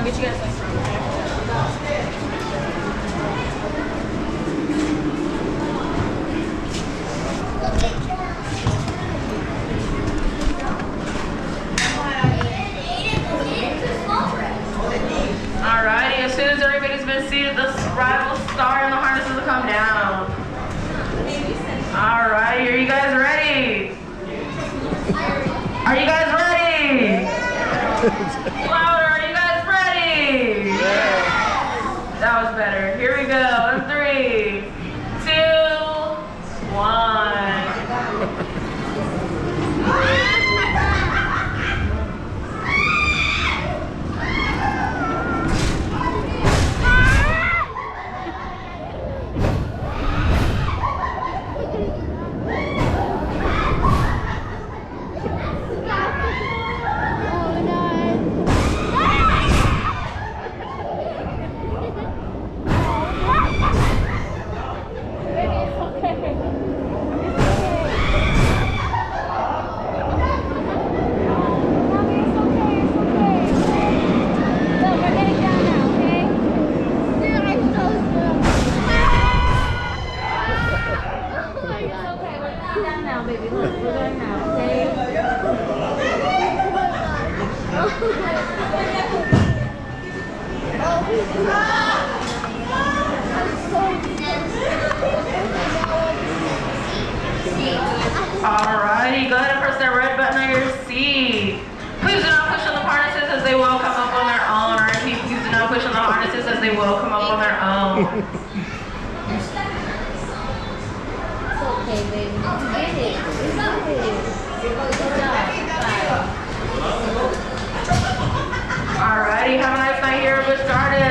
I'll get you guys some from there. Alrighty, as soon as everybody's been seated, the ride will start and the harnesses will come down. Alrighty, are you guys ready? Are you guys ready? Louder, are you guys ready? That was better. Here we go. In 3, 2, 1. Alrighty, go ahead and press that red button on your seat. Please do not push on the harnesses as they will come up on their own. Or please do not push on the harnesses as they will come up on their own. It's okay, baby. You did it. You did it. Good job. Alrighty, have a nice night here at Busch Gardens.